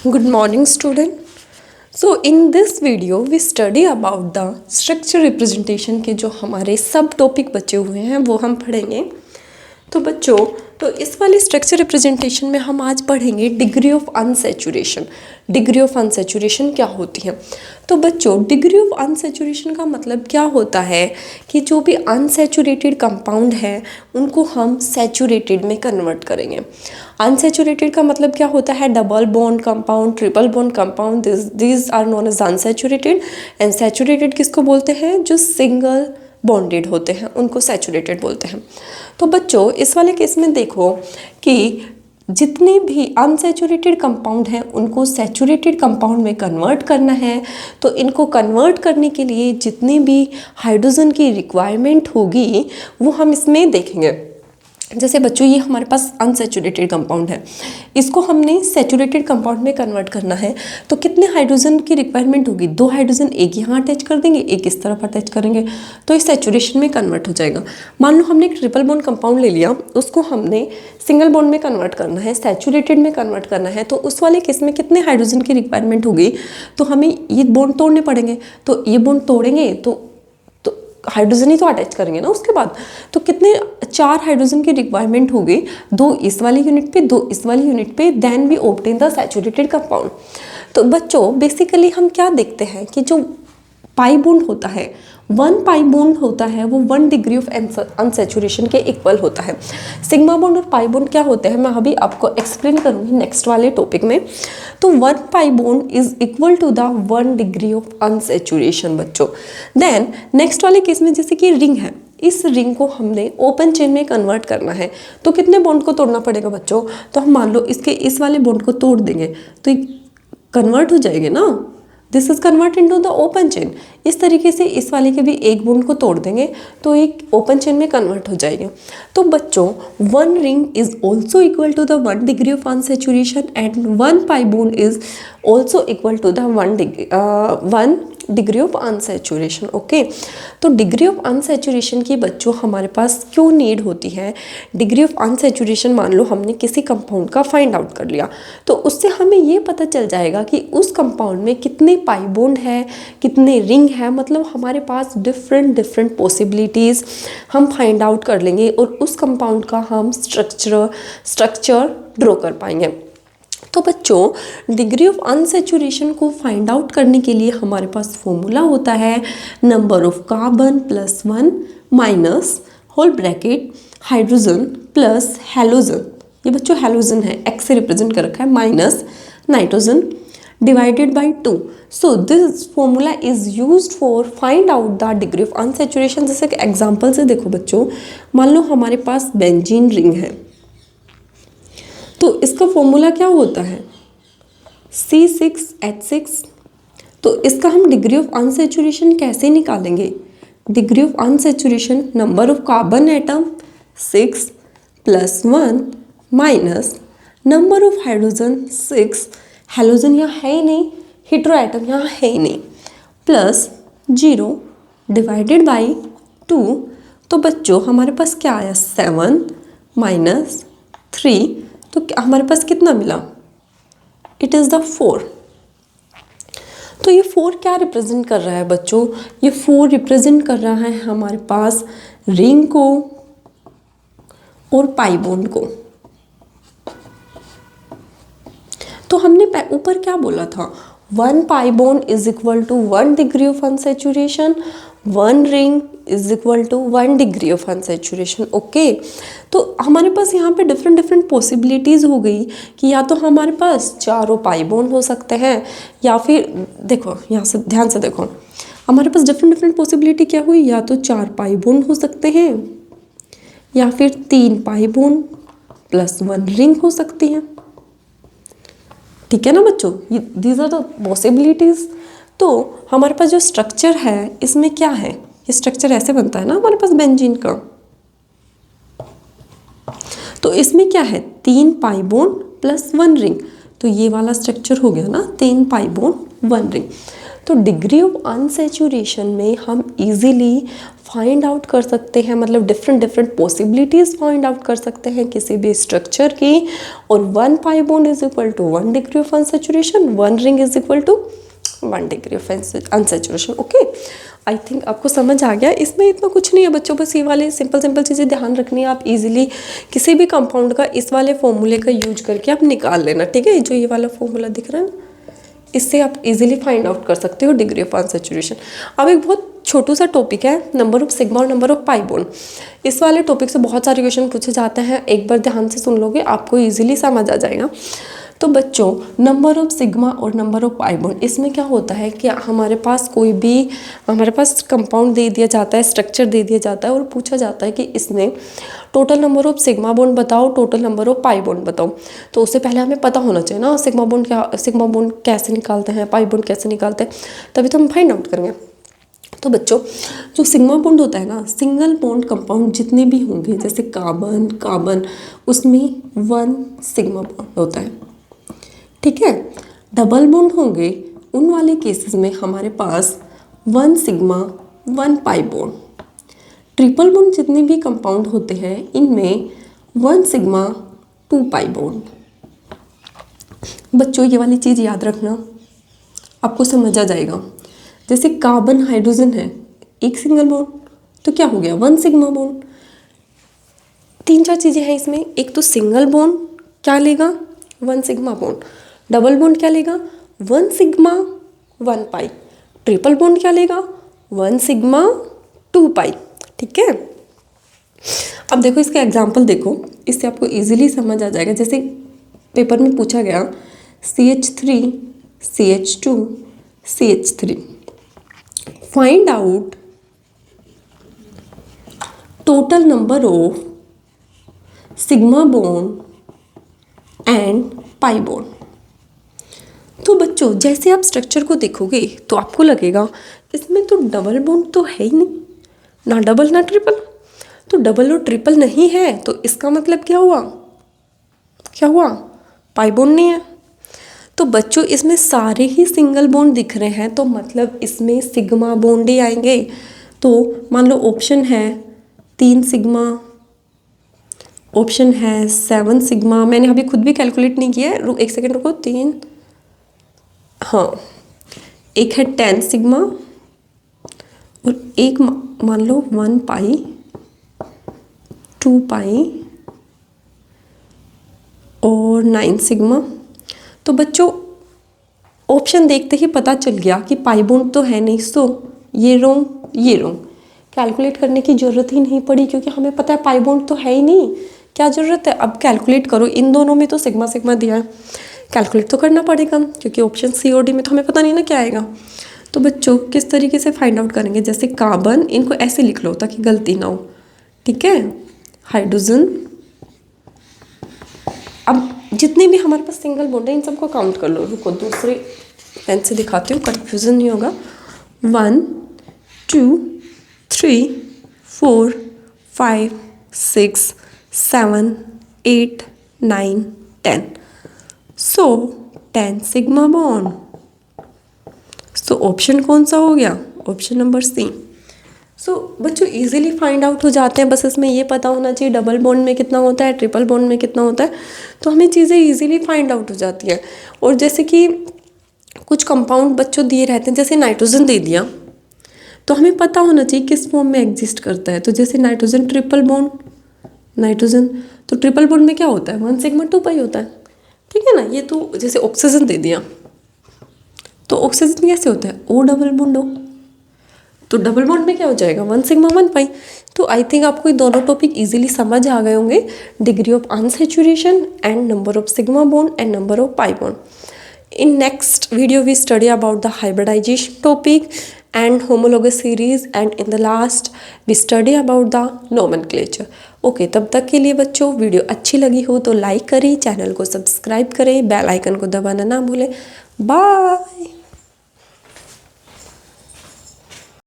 Good morning, student. So in this video we study about the structure representation के जो हमारे सब topic बचे हुए हैं वो हम पढ़ेंगे। तो बच्चों, तो इस वाली स्ट्रक्चर रिप्रेजेंटेशन में हम आज पढ़ेंगे degree of unsaturation. Degree of unsaturation क्या होती है? तो बच्चों, डिग्री ऑफ अनसैचुरेशन का मतलब क्या होता है कि जो भी अनसैचुरेटेड कंपाउंड है उनको हम सैचुरेटेड में कन्वर्ट करेंगे। अनसैचुरेटेड का मतलब क्या होता है? Double bond compound, triple bond compound, this are known as unsaturated. And saturated किसको बोलते हैं? जो सिंगल बॉन्डेड होते हैं उनको सैचुरेटेड बोलते हैं। तो बच्चों, इस वाले केस में देखो कि जितने भी अनसैचुरेटेड कंपाउंड हैं उनको सैचुरेटेड कंपाउंड में कन्वर्ट करना है। तो इनको कन्वर्ट करने के लिए जितनी भी हाइड्रोजन की रिक्वायरमेंट होगी वो हम इसमें देखेंगे। जैसे बच्चों, ये हमारे पास अनसैचुरेटेड कंपाउंड है, इसको हमने सैचुरेटेड कंपाउंड में कन्वर्ट करना है। तो कितने हाइड्रोजन की रिक्वायरमेंट होगी? 2 हाइड्रोजन, एक यहाँ अटैच कर देंगे, एक इस तरफ अटैच करेंगे, तो ये सैचुरेशन में कन्वर्ट हो जाएगा। मान लो हमने एक ट्रिपल बॉन्ड कंपाउंड ले लिया, उसको हमने सिंगल बॉन्ड में कन्वर्ट करना है, सैचुरेटेड में कन्वर्ट करना है। तो उस वाले केस में कितने हाइड्रोजन की रिक्वायरमेंट होगी? तो हमें ये बॉन्ड तोड़ने पड़ेंगे। तो ये बॉन्ड तोड़ेंगे तो हाइड्रोजन ही तो अटैच करेंगे ना उसके बाद। तो कितने? 4 हाइड्रोजन की रिक्वायरमेंट होगी, 2 इस वाली यूनिट पे, 2 इस वाली यूनिट पे, then we obtain the saturated compound. तो बच्चों, बेसिकली हम क्या देखते हैं कि जो पाई बॉन्ड होता है, 1 पाई बॉन्ड होता है वो 1 डिग्री ऑफ अनसैचुरेशन के इक्वल होता है। सिग्मा बॉन्ड और पाई बॉन्ड क्या होते हैं मैं अभी आपको एक्सप्लेन करूँगी नेक्स्ट वाले टॉपिक में। तो 1 pi bond is equal to the 1 degree of unsaturation बच्चों। देन नेक्स्ट वाले केस में जैसे कि रिंग है, इस रिंग को हमने ओपन चेन में कन्वर्ट करना है। तो कितने बॉन्ड को तोड़ना पड़ेगा बच्चों? तो हम मान लो इसके इस वाले बॉन्ड को तोड़ देंगे तो ये कन्वर्ट हो जाएंगे ना, this is convert into the open chain. इस तरीके से इस वाले के भी एक बॉन्ड को तोड़ देंगे तो एक ओपन चेन में कन्वर्ट हो जाएंगे। तो बच्चों, 1 ring is also equal to the 1 degree of unsaturation and 1 pi bond is also equal to the 1 degree of unsaturation. Okay, तो डिग्री ऑफ अनसैचुरेशन की बच्चों हमारे पास क्यों नीड होती है? डिग्री ऑफ अनसैचुरेशन मान लो हमने किसी कंपाउंड का फाइंड आउट कर लिया, तो उससे हमें ये पता चल जाएगा कि उस कंपाउंड में कितने पाई बॉन्ड है, कितने रिंग है। मतलब हमारे पास डिफरेंट पॉसिबिलिटीज़ हम फाइंड आउट कर लेंगे और उस कंपाउंड का हम स्ट्रक्चर ड्रॉ कर पाएंगे। तो बच्चों, डिग्री ऑफ अनसैचुरेशन को फाइंड आउट करने के लिए हमारे पास फॉर्मूला होता है number of carbon plus 1 minus whole bracket hydrogen plus halogen. ये बच्चों हैलोजन है, एक्स से रिप्रेजेंट कर रखा है, minus nitrogen divided by 2। So this formula is used for find out the degree of unsaturation. जैसे कि एग्जाम्पल से देखो बच्चों, मान लो हमारे पास बेंजीन रिंग है, तो इसका फॉर्मूला क्या होता है? C6H6। तो इसका हम डिग्री ऑफ अनसैचुरेशन कैसे निकालेंगे? Degree of unsaturation number of carbon atom 6 plus 1 minus number of hydrogen 6, halogen यहाँ है ही नहीं, हेटेरो एटम यहाँ है ही नहीं, प्लस 0 डिवाइडेड बाई 2। तो बच्चों हमारे पास क्या आया? 7 माइनस 3, तो हमारे पास कितना मिला? It is the 4। तो ये 4 क्या रिप्रेजेंट कर रहा है बच्चों? ये 4 रिप्रेजेंट कर रहा है हमारे पास रिंग को और पाई बॉन्ड को। तो हमने ऊपर क्या बोला था? 1 pi bond is equal to 1 degree of unsaturation, 1 ring is equal to 1 degree of unsaturation. Okay, तो हमारे पास यहाँ पे डिफरेंट पॉसिबिलिटीज़ हो गई कि या तो हमारे पास चारों पाई बॉन्ड हो सकते हैं, या फिर देखो यहाँ से ध्यान से देखो, हमारे पास डिफरेंट पॉसिबिलिटी क्या हुई? या तो 4 पाई बॉन्ड हो सकते हैं, या फिर 3 पाई बॉन्ड प्लस 1 रिंग हो सकती है। ठीक है ना बच्चों, दीज आर द पॉसिबिलिटीज़। तो हमारे पास जो स्ट्रक्चर है इसमें क्या है? ये स्ट्रक्चर ऐसे बनता है ना हमारे पास बेंजीन का। तो इसमें क्या है? 3 पाई बॉन्ड प्लस 1 रिंग। तो ये वाला स्ट्रक्चर हो गया ना, 3 पाई बॉन्ड 1 रिंग। तो डिग्री ऑफ अनसैचुरेशन में हम इजीली फाइंड आउट कर सकते हैं, मतलब डिफरेंट पॉसिबिलिटीज़ फाइंड आउट कर सकते हैं किसी भी स्ट्रक्चर की। और 1 pi bond is equal to 1 degree of unsaturation, 1 ring is equal to 1 degree of unsaturation. Okay, I think आपको समझ आ गया। इसमें इतना कुछ नहीं है बच्चों, बस ये वाले सिंपल चीज़ें ध्यान रखनी है। आप इजीली किसी भी कंपाउंड का इस वाले फॉर्मूले का यूज करके आप निकाल लेना, ठीक है। जो ये वाला फॉर्मूला दिख रहा है ना, इससे आप इजीली फाइंड आउट कर सकते हो डिग्री ऑफ अनसैचुरेशन। अब एक बहुत छोटू सा टॉपिक है नंबर ऑफ सिग्मा और नंबर ऑफ पाई बॉन्ड। इस वाले टॉपिक से बहुत सारे क्वेश्चन पूछे जाते हैं, एक बार ध्यान से सुन लोगे आपको इजीली समझ आ जाएगा। तो बच्चों, नंबर ऑफ सिग्मा और नंबर ऑफ पाई बॉन्ड, इसमें क्या होता है कि हमारे पास कंपाउंड दे दिया जाता है, स्ट्रक्चर दे दिया जाता है और पूछा जाता है कि इसमें total number of sigma bond बताओ, total number of pi bond बताओ। तो उससे पहले हमें पता होना चाहिए ना सिग्मा बॉन्ड कैसे निकालते हैं, पाई बॉन्ड कैसे निकालते हैं, तभी तो हम फाइंड आउट करेंगे। तो बच्चों, जो सिग्मा बॉन्ड होता है ना, सिंगल बॉन्ड कंपाउंड जितने भी होंगे, जैसे कार्बन, उसमें 1 सिग्मा बॉन्ड होता है, ठीक है। डबल बॉन्ड होंगे उन वाले केसेस में हमारे पास 1 sigma 1 pi bond. Triple bond जितने भी कंपाउंड होते हैं इनमें 1 सिग्मा 2 पाई बॉन्ड। बच्चों, ये वाली चीज़ याद रखना, आपको समझ आ जाएगा। जैसे कार्बन हाइड्रोजन है, एक सिंगल बॉन्ड, तो क्या हो गया 1 सिग्मा बॉन्ड। 3-4 चीज़ें हैं इसमें, एक तो सिंगल बॉन्ड क्या लेगा 1 सिग्मा बॉन्ड, डबल बॉन्ड क्या लेगा 1 सिग्मा 1 पाई, ट्रिपल बॉन्ड क्या लेगा 1 सिग्मा 2 पाई, ठीक है। अब देखो इसका एग्जाम्पल देखो, इससे आपको इजीली समझ आ जाएगा। जैसे पेपर में पूछा गया CH3 CH2 CH3, find out total number of sigma bond and pi bond. तो बच्चों, जैसे आप स्ट्रक्चर को देखोगे तो आपको लगेगा इसमें तो डबल बॉन्ड तो है ही नहीं, ना डबल ना ट्रिपल। तो डबल और ट्रिपल नहीं है तो इसका मतलब क्या हुआ पाई बॉन्ड नहीं है। तो बच्चों, इसमें सारे ही सिंगल बॉन्ड दिख रहे हैं, तो मतलब इसमें सिग्मा बॉन्ड ही आएंगे। तो मान लो ऑप्शन है 3 सिग्मा, ऑप्शन है 7 सिग्मा। मैंने अभी खुद भी कैलकुलेट नहीं किया है, एक सेकेंड रुको। 3, हाँ, एक है 10 सिग्मा और एक मान लो 1 पाई, 2 पाई और 9 सिग्मा। तो बच्चों, ऑप्शन देखते ही पता चल गया कि पाई बॉन्ड तो है नहीं, सो ये रोंग। कैलकुलेट करने की ज़रूरत ही नहीं पड़ी क्योंकि हमें पता है पाई बॉन्ड तो है ही नहीं, क्या ज़रूरत है। अब कैलकुलेट करो, इन दोनों में तो सिग्मा दिया है, कैलकुलेट तो करना पड़ेगा क्योंकि ऑप्शन सी और डी में तो हमें पता नहीं ना क्या आएगा। तो बच्चों, किस तरीके से फाइंड आउट करेंगे, जैसे कार्बन, इनको ऐसे लिख लो ताकि गलती ना हो, ठीक है। हाइड्रोजन, अब जितने भी हमारे पास सिंगल बॉन्ड है इन सबको काउंट कर लो। रुको, दूसरे पेन से दिखाती हूँ, कन्फ्यूजन नहीं होगा। 1 2 3 4 5 6 7 8 9 10। सो 10 सिग्मा बॉन्ड। सो ऑप्शन कौन सा हो गया, ऑप्शन नंबर सी। सो बच्चों, इजीली फाइंड आउट हो जाते हैं, बस इसमें ये पता होना चाहिए डबल बॉन्ड में कितना होता है, ट्रिपल बॉन्ड में कितना होता है, तो हमें चीज़ें इजीली फाइंड आउट हो जाती हैं। और जैसे कि कुछ कंपाउंड बच्चों दिए रहते हैं, जैसे नाइट्रोजन दे दिया तो हमें पता होना चाहिए किस फॉर्म में एग्जिस्ट करता है। तो जैसे नाइट्रोजन ट्रिपल बॉन्ड, नाइट्रोजन तो ट्रिपल बॉन्ड में क्या होता है 1 सिग्मा 2 पाई होता है, ठीक है ना। ये तो जैसे ऑक्सीजन दे दिया तो ऑक्सीजन कैसे होता है O डबल बॉन्ड O, तो डबल बॉन्ड में क्या हो जाएगा 1 सिग्मा 1 पाई। तो आई थिंक आपको ये दोनों टॉपिक इजीली समझ आ गए होंगे, degree of unsaturation and number of sigma bond and number of pi bond. In next video we study about the hybridization topic and homologous series, and in the last we study about the nomenclature. Okay, तब तक के लिए बच्चों, video अच्छी लगी हो तो like करें, चैनल को सब्सक्राइब करें, बेल आइकन को दबाना ना भूलें। बाय।